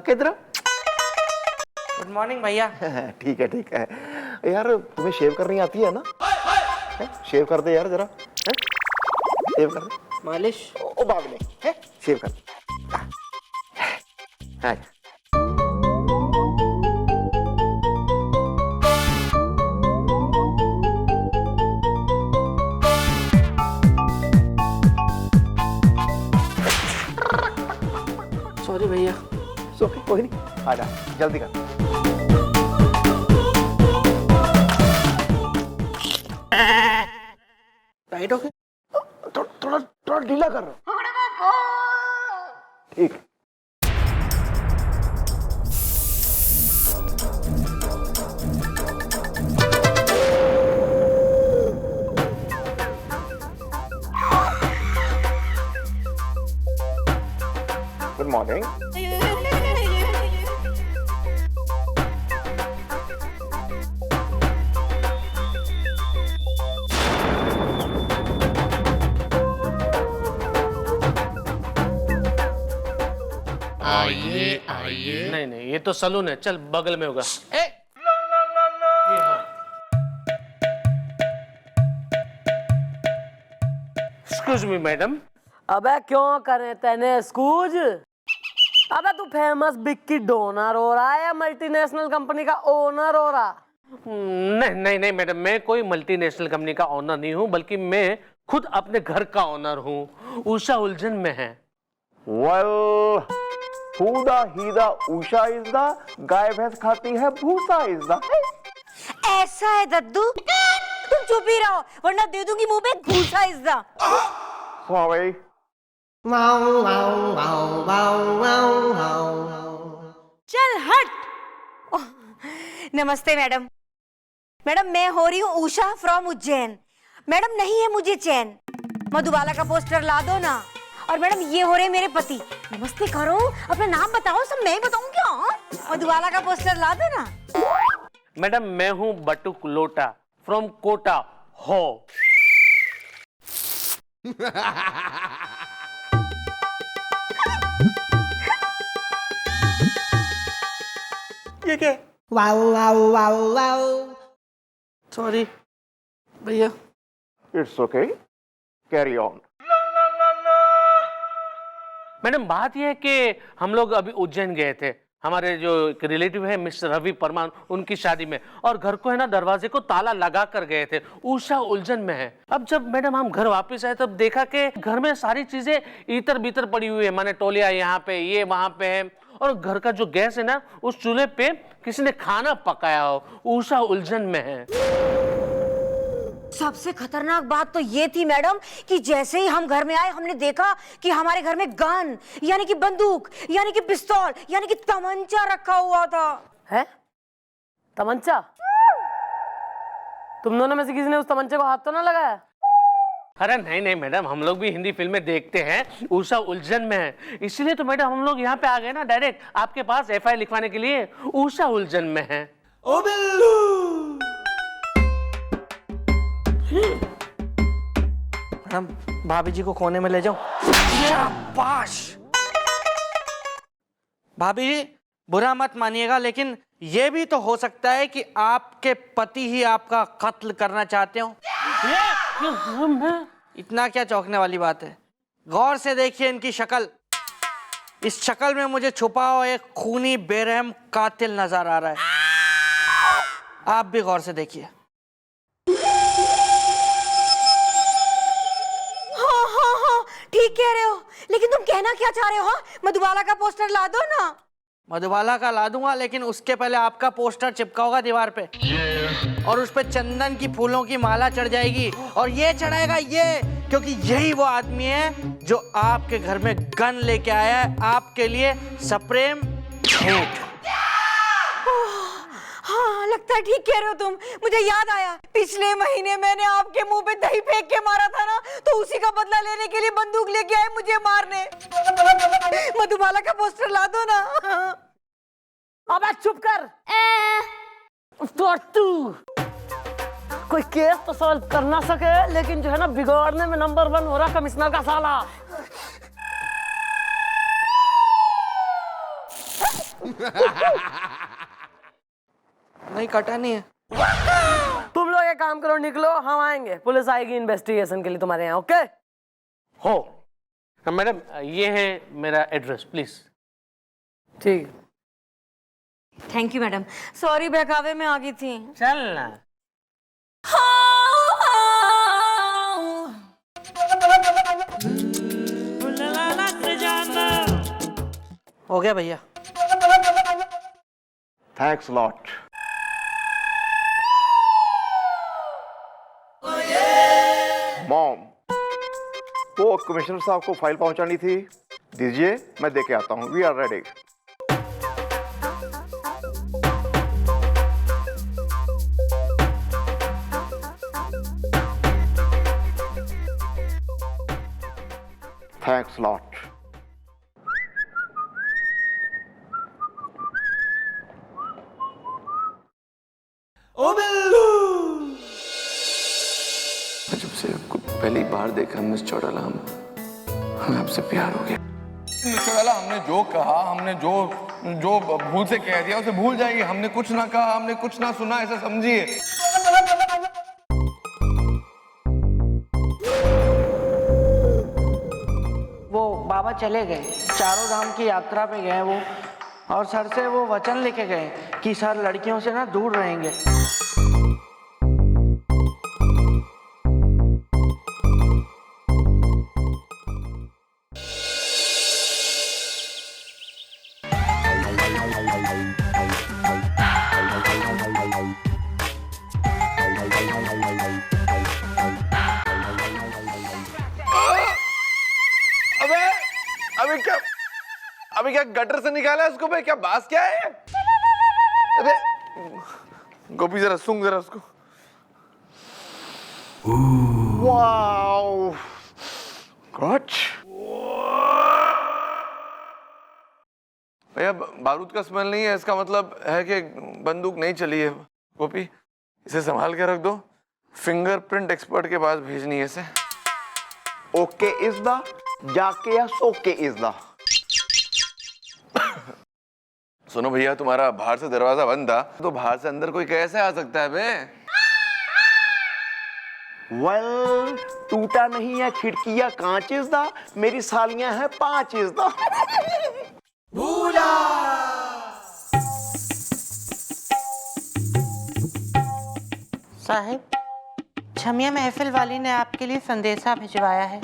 किधर? Good morning भैया। ठीक है ठीक है यार, तुम्हें शेव करनी आती है ना? शेव कर दे यार जरा, शेव कर दे। मालिश ओ बाद में है, शेव कर दे। सॉरी भैया। ओके कोई नहीं, आ जा जल्दी कर। टाइट हो गया? थोड़ा थोड़ा ढीला कर। ठीक। Good morning. आइए आइए। नहीं नहीं, ये तो सलून है, चल बगल में होगा। Excuse me madam. अबे क्यों करे तेने स्कूज? अबे तू फेमस बिक्की डोनर हो रहा है या मल्टीनेशनल कंपनी का ओनर हो रहा? नहीं नहीं नहीं मैडम, मैं कोई मल्टीनेशनल कंपनी का ओनर नहीं हूँ, बल्कि मैं खुद अपने घर का ओनर हूँ। उषा उलझन में है। वेल हुदा हीदा उषा इज द, गाय भैंस खाती है भूसा इज द। ऐसा है दद्दू, तुम चुप ही रहो वरना दे दूंगी मुंह पे घूसा इज्जा। सॉरी। चल हट। ओह, नमस्ते मैडम। मैडम मैं हो रही हूँ उषा फ्रॉम उज्जैन। मैडम नहीं है मुझे चैन, मधुबाला का पोस्टर ला दो ना। और मैडम ये हो रहे मेरे पति। नमस्ते करो, अपना नाम बताओ, सब मैं ही बताऊं क्या? मधुबाला का पोस्टर ला दो ना। मैडम मैं हूँ बटुक लोटा फ्रॉम कोटा हो। ये क्या? सॉरी भैया। It's okay, carry on. Madam बात यह है कि हम लोग अभी उज्जैन गए थे, हमारे जो एक रिलेटिव है मिस्टर रवि परमार, उनकी शादी में, और घर को है ना दरवाजे को ताला लगा कर गए थे। उषा उलझन में है। अब जब मैडम हम घर वापस आए तब देखा कि घर में सारी चीजें इतर बीतर पड़ी हुई है, माने तौलिया यहाँ पे, ये वहां पे है, और घर का जो गैस है ना उस चूल्हे पे किसी ने खाना पकाया हो। उषा उलझन में है। सबसे खतरनाक बात तो ये थी मैडम कि जैसे ही हम घर में आए हमने देखा कि हमारे घर में गन यानी कि बंदूक यानी कि पिस्तौल यानी कि तमंचा रखा हुआ था। है तमंचा? तुम दोनों में से किसी ने उस तमंचे को हाथ तो ना लगाया? अरे नहीं नहीं मैडम, हम लोग भी हिंदी फिल्में देखते हैं। उषा उलझन में है, इसलिए तो मैडम हम लोग यहाँ पे आ गए ना डायरेक्ट आपके पास एफआईआर लिखवाने के लिए। उषा उलझन में है। ओ बिल्लू। मैडम भाभी जी को कोने में ले जाओ। शाबाश। भाभी जी बुरा मत मानिएगा, लेकिन ये भी तो हो सकता है कि आपके पति ही आपका कत्ल करना चाहते हो। इतना क्या चौंकने वाली बात है? गौर से देखिए इनकी शक्ल। इस शक्ल में मुझे छुपा हुआ एक खूनी बेरहम कातिल नजर आ रहा है। आप भी गौर से देखिए। ठीक कह रहे हो, लेकिन तुम कहना क्या चाह रहे हो? मधुबाला का पोस्टर ला दो ना। मधुबाला का ला दूंगा, लेकिन उसके पहले आपका पोस्टर चिपका होगा दीवार पे, और उस पे चंदन की फूलों की माला चढ़ जाएगी, और ये चढ़ाएगा ये, क्योंकि यही वो आदमी है जो आपके घर में गन लेके आया है आपके लिए सप्रेम भेंट। हाँ लगता है ठीक कह रहे हो तुम। मुझे याद आया, पिछले महीने मैंने आपके मुंह पे दही फेंक के मारा था ना, तो उसी का बदला लेने के लिए बंदूक लेके आए मुझे मारने। मधुबाला का पोस्टर ला दो ना। अबे चुप कर। तो तू कोई केस तो सॉल्व कर ना सके, लेकिन जो है ना बिगाड़ने में नंबर 1 हो रहा कमिश्नर का साला। नहीं कटा नहीं है। तुम लोग एक काम करो, निकलो, हम आएंगे, पुलिस आएगी इन्वेस्टिगेशन के लिए तुम्हारे यहाँ। ओके हो मैडम, ये है मेरा एड्रेस, प्लीज। ठीक। थैंक यू मैडम, सॉरी बहकावे में आ गई थी। चल ना। हो गया भैया। Thanks lot. मॉम, वो कमिश्नर साहब को फाइल पहुंचानी थी, दीजिए, मैं दे के आता हूँ। We are ready. Thanks lot. जब से आपको पहली बार देखा मिस चौटाला, हमें आपसे प्यार हो गया। मिस चौटाला, हमने जो कहा, हमने जो भूल से कह दिया उसे भूल जाइए। हमने कुछ ना कहा, हमने कुछ ना सुना, ऐसा समझिए। वो बाबा चले गए, चारों धाम की यात्रा पे गए वो, और सर से वो वचन लेके गए कि सर लड़कियों से ना दूर रहेंगे। अभी क्या गटर से निकाला है उसको? भाई क्या बात क्या है? अरे गोपी जरा सूंघ जरा उसको। Wow, God. भैया बारूद का स्मेल नहीं है, इसका मतलब है कि बंदूक नहीं चली है। गोपी, इसे संभाल के रख दो, फिंगरप्रिंट एक्सपर्ट के पास भेजनी है इसे। ओके इज द जाके या सोके इज द। सुनो भैया, तुम्हारा बाहर से दरवाजा बंद था, तो बाहर से अंदर कोई कैसे आ सकता है बे? वेल, टूटा नहीं है खिड़कियां कांच इज द, मेरी सालियां हैं 5 इज द। साहिब, छमिया महफिल वाली ने आपके लिए संदेशा भिजवाया है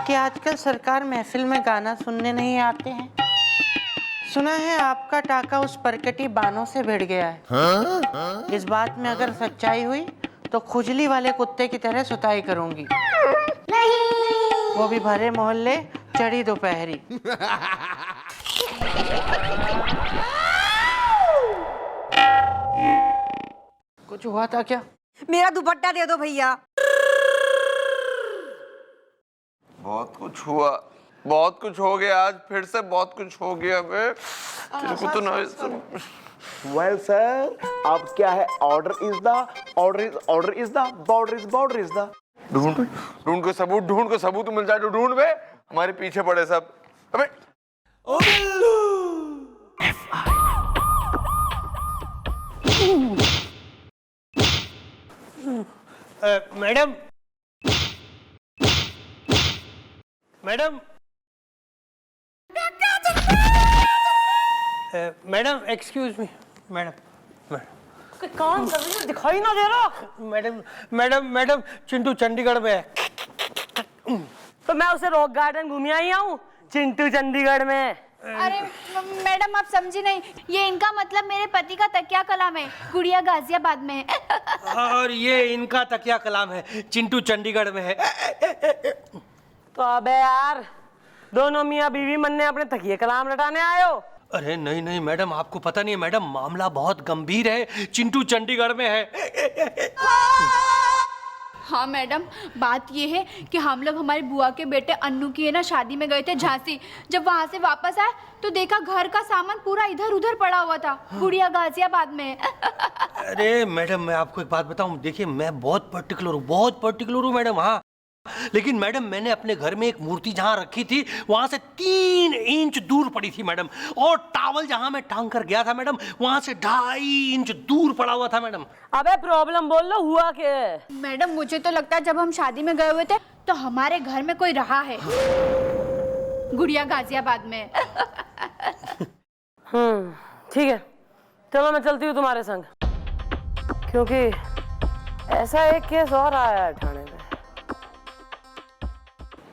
कि आजकल सरकार महफिल में गाना सुनने नहीं आते हैं। सुना है आपका टाका उस परकटी बानों से भिड़ गया है। इस बात में अगर सच्चाई हुई तो खुजली वाले कुत्ते की तरह सुताई करूंगी, वो भी भरे मोहल्ले, चढ़ी दोपहरी। कुछ हुआ था क्या? मेरा दुपट्टा दे दो भैया। बहुत कुछ हुआ, बहुत कुछ हो गया आज, फिर से बहुत कुछ हो गया बे। तेरे को तो ना वेल सर, अब क्या है? Order is the, order is the, border is the. ढूंढ को सबूत मिल जाए तो ढूंढ बे, हमारे पीछे पड़े सब। अबे madam, madam, madam excuse me, madam, काम कर रही है, दिखाई ना दे रहा। Madam madam madam Chintu Chandigarh में है। तो मैं उसे रॉक गार्डन घूमी आई हूँ, चिंटू चंडीगढ़ में। अरे मैडम, आप समझी नहीं, ये इनका मतलब मेरे पति का तकिया कलाम है, गुड़िया गाजियाबाद में है। और ये इनका तकिया कलाम है, चिंटू चंडीगढ़ में है। तो अबे यार, दोनों मियाँ बीवी मन्ने अपने तकिए कलाम लटाने आए हो? अरे नहीं नहीं मैडम, आपको पता नहीं है मैडम, मामला बहुत गंभीर है, चिंटू चंडीगढ़ में है। हाँ मैडम, बात ये है कि हम लोग हमारी बुआ के बेटे अन्नू की है ना शादी में गए थे झांसी। जब वहाँ से वापस आए तो देखा घर का सामान पूरा इधर उधर पड़ा हुआ था, गुड़िया गाजियाबाद में। अरे मैडम, मैं आपको एक बात बताऊं, देखिए मैं बहुत पर्टिकुलर हूँ मैडम। हाँ, लेकिन मैडम मैंने अपने घर में एक मूर्ति जहां रखी थी वहां से 3 इंच दूर पड़ी थी मैडम, और टावल जहां मैं टांग कर गया था मैडम वहां से 2.5 इंच दूर पड़ा हुआ था मैडम। अबे प्रॉब्लम बोल लो, हुआ क्या है? मैडम मुझे तो लगता है जब हम शादी में गए हुए थे तो हमारे घर में कोई रहा है, गुड़िया गाजियाबाद में। ठीक है, चलो मैं चलती हूँ तुम्हारे संग, क्योंकि ऐसा एक केस और आया है थाने में।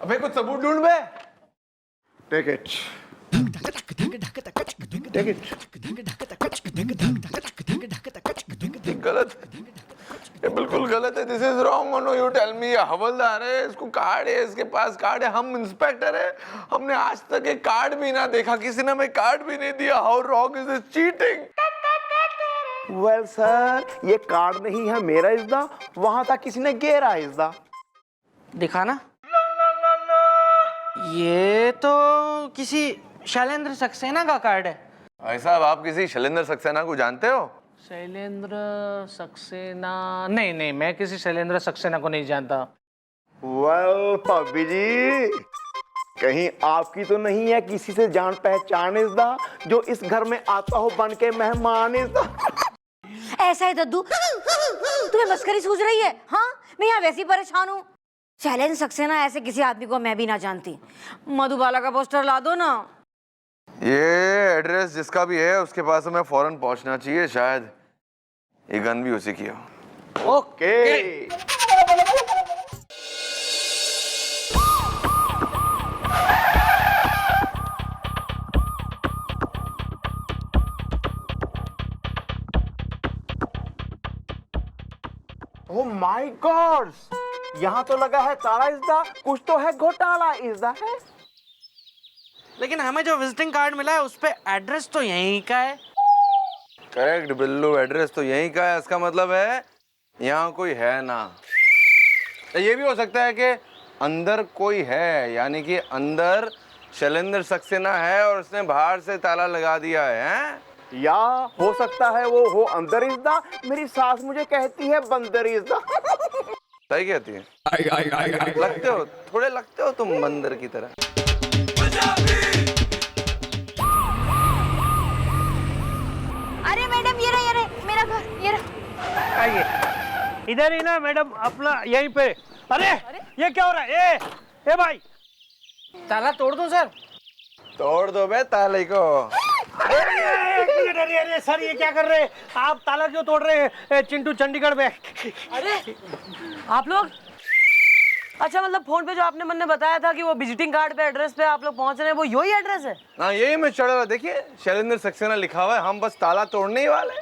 अबे कुछ सबूत ढूंढ बे। Take it, take it. गलत है, ये बिल्कुल गलत है। This is wrong Mano, you tell me. ये हवलदार है, इसको कार्ड है, इसके पास कार्ड है। हम इंस्पेक्टर है, हमने आज तक एक कार्ड भी ना देखा, किसी ने हमें कार्ड भी नहीं दिया। How wrong is this cheating? Well sir, ये कार्ड नहीं है मेरा इज्दा, वहां तक किसी ने गेरा इज्दा। दिखाना। ये तो किसी शैलेंद्र सक्सेना का कार्ड है। भाई साहब, आप किसी शैलेंद्र सक्सेना को जानते हो? शैलेंद्र सक्सेना? नहीं नहीं, मैं किसी शैलेंद्र सक्सेना को नहीं जानता। वेल पब्बी जी, कहीं आपकी तो नहीं है किसी से जान पहचान इज्दा जो इस घर में आता हो बन के मेहमान इज्दा? ऐसा है दद्दू, तुम्हें मस्करी सूझ रही है? हाँ, मैं यहाँ वैसे ही परेशान हूँ। शैलेंद्र सक्सेना ऐसे किसी आदमी को मैं भी ना जानती। मधुबाला का पोस्टर ला दो ना। ये एड्रेस जिसका भी है उसके पास हमें फौरन पहुंचना चाहिए। शायद ये गन भी उसी की हो। ओके। ओह माय गॉड, यहाँ तो लगा है ताला इज्दा, कुछ तो है घोटाला इज्दा है। लेकिन हमें जो विजिटिंग कार्ड मिला है उस पे एड्रेस तो यहीं का है। करेक्ट बिल्लू, एड्रेस तो यहीं का है। इसका मतलब है यहाँ कोई है ना। ये भी हो सकता है कि अंदर कोई है, यानी कि अंदर शैलेंद्र सक्सेना है और उसने बाहर से ताला लगा दिया है। या हो सकता है वो हो अंदर इज्दा, मेरी सास मुझे कहती है बंदर इज्दा। सही कहती है। लगते हो, थोड़े लगते हो तुम बंदर की तरह। अरे मैडम ये रहा मेरा घर, ये रहा। आइए इधर ही ना मैडम, अपना यहीं पे। अरे ये क्या हो रहा है? ए भाई, ताला तोड़ दूं सर? तोड़ दो बे ताले को। अरे सर ये क्या कर रहे हैं आप? ताला क्यों तोड़ रहे हैं चिंटू चंडीगढ़ में? अरे आप लोग, अच्छा मतलब फोन पे जो आपने मन ने बताया था कि वो विजिटिंग कार्ड पे एड्रेस पे आप लोग पहुंच रहे हैं, वो यही एड्रेस है? हाँ यही मैं चढ़ रहा। देखिए शैलेंद्र सक्सेना लिखा हुआ है, हम बस ताला तोड़ने ही वाले।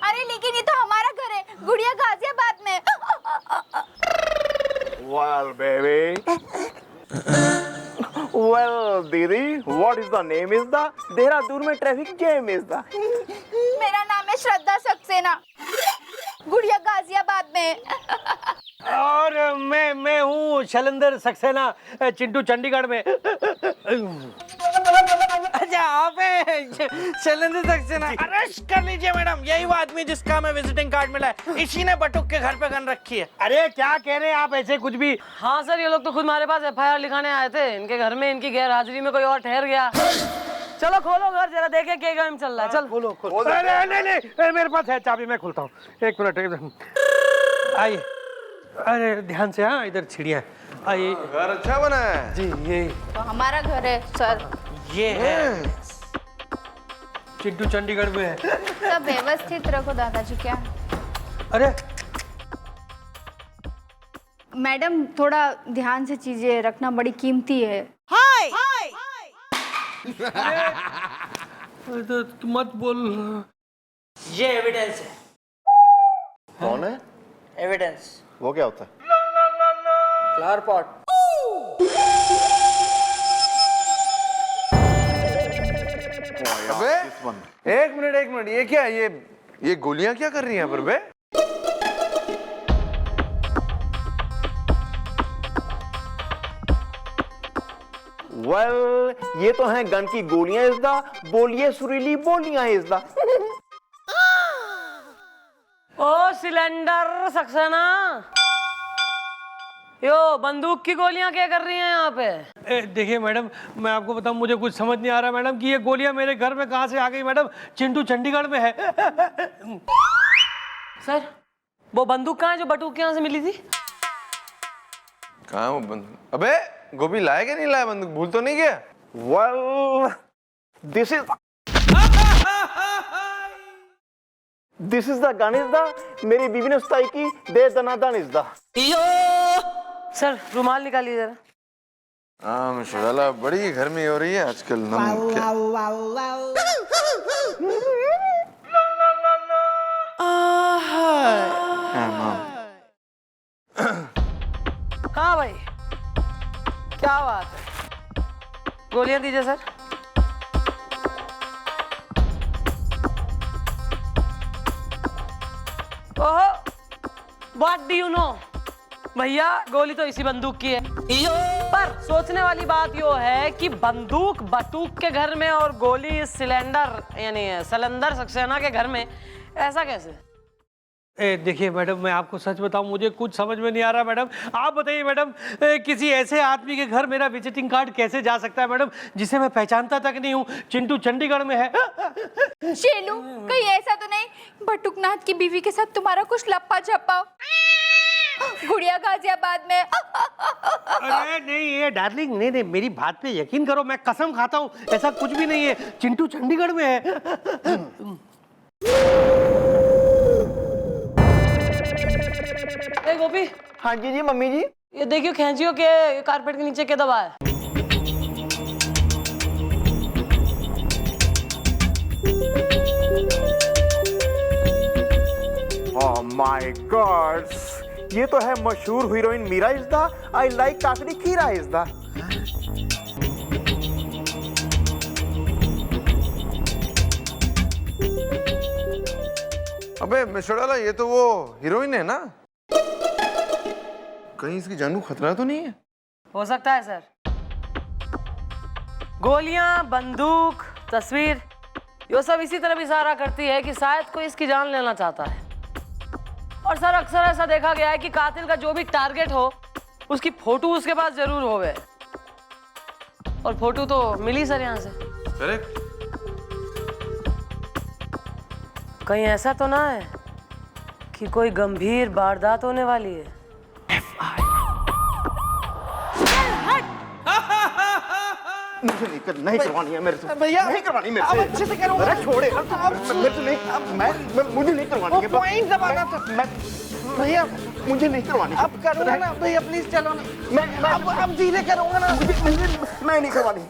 अरे लेकिन ये तो हमारा घर है, गुड़िया गाजियाबाद में। Well, baby. Well, दीदी, what is the name is the? Dehradun में ट्रैफिक जैम is the. मेरा नाम है श्रद्धा सक्सेना, गुड़िया गाजियाबाद में। और मैं हूँ शैलेंद्र सक्सेना, चिंटू चंडीगढ़ में। अच्छा आप शैलेंद्र सक्सेना, अरेस्ट कर लीजिए मैडम। यही वो आदमी जिसका हमें विजिटिंग कार्ड मिला है, इसी ने बटुक के घर पे गन रखी है। अरे क्या कह रहे हैं आप ऐसे कुछ भी? हाँ सर, ये लोग तो खुद हमारे पास FIR लिखाने आए थे। इनके घर में इनकी गैर हाजिरी में कोई और ठहर गया। चलो खोलो घर, जरा देखे क्या काम चल रहा है। चल खोलो खोलो। नहीं मेरे पास है चाबी, मैं खोलता हूँ। एक मिनट, आइए। अरे ध्यान से, हाँ इधर चिड़िया। आइए। घर अच्छा बना है जी, ये तो हमारा घर है सर। ये है चिंटू चंडीगढ़ में है। सब व्यवस्थित रखो दादाजी। क्या अरे मैडम, थोड़ा ध्यान से चीजें रखना, बड़ी कीमती है। तो मत बोल। ये एविडेंस है। कौन है? एविडेंस वो क्या होता है? Flower pot. अबे एक मिनट, ये क्या है? ये गोलियां क्या कर रही हैं पर बे? Well, ये तो हैं गन की गोलियां इज्दा, बोलिए सुरीली बोलियां इज्दा। ओ सिलेंडर सक्सेना, यो बंदूक की गोलियां क्या कर रही हैं यहाँ पे? देखिए मैडम, मैं आपको बताऊं, मुझे कुछ समझ नहीं आ रहा मैडम कि ये गोलियां मेरे घर में कहाँ से आ गई मैडम। चिंटू चंडीगढ़ में है। सर वो बंदूक कहाँ है जो बटूक के यहाँ से मिली थी? कहाँ वो बंदूक? अबे गोभी लाया कि नहीं लाया बंदूक? भूल तो नहीं गया? Well, this is the gun is the मेरी बीवी ने उस्ताई की दे दनादन is the। सर रुमाल निकालिए जरा। हाँ मिश्रा, बड़ी गर्मी हो रही है आजकल। हाँ भाई क्या बात है? गोलियां दीजिए सर। ओहो, व्हाट डू यू नो? भैया गोली तो इसी बंदूक की है। पर सोचने वाली बात यो है कि बंदूक बटूक के घर में और गोली सिलेंडर यानी सिलेंडर सक्सेना के घर में, ऐसा कैसे? देखिए मैडम, मैं आपको सच बताऊं, मुझे कुछ समझ में नहीं आ रहा मैडम। आप बताइए मैडम, किसी ऐसे आदमी के घर मेरा विजिटिंग कार्ड कैसे जा सकता है मैडम, जिसे मैं पहचानता तक नहीं हूँ? चिंटू चंडीगढ़ में है। शेलू, कहीं ऐसा तो नहीं बटुकनाथ की बीवी के साथ तुम्हारा कुछ लप्पा झप्पा? गुड़िया गाजियाबाद में। अरे नहीं ये डार्लिंग, नहीं नहीं, मेरी बात पे यकीन करो, मैं कसम खाता हूँ ऐसा कुछ भी नहीं है। चिंटू चंडीगढ़ में है। ए गोपी। हाँ जी जी मम्मी जी। ये देखियो खींचियो के कारपेट के नीचे क्या दबा है? Oh my God! ये तो है मशहूर हीरोइन मीरा इज़दा। I like काकड़ी खीरा इज़दा। अबे मिश्रा, ये तो वो हीरोइन है ना? कहीं इसकी जानू खतरा तो नहीं है? हो सकता है सर। गोलियां, बंदूक, तस्वीर, ये सब इसी तरह इशारा करती है कि शायद कोई इसकी जान लेना चाहता है। और सर अक्सर ऐसा देखा गया है कि कातिल का जो भी टारगेट हो उसकी फोटो उसके पास जरूर होवे। और फोटो तो मिली सर यहाँ से। करेक्ट। कहीं ऐसा तो ना है कि कोई गंभीर वारदात होने वाली है? मुझे नहीं करवानी है मेरे से। भैया नहीं करवानी मेरे से। अब अच्छे से करो। अरे छोड़े मेरे से नहीं। मैं मुझे नहीं करवानी है। पॉइंट दबाना था। मैं भैया मुझे नहीं करवानी। अब करूँगा ना भैया, प्लीज चलो ना। मैं अब धीरे करूँगा ना। मैं नहीं करवानी।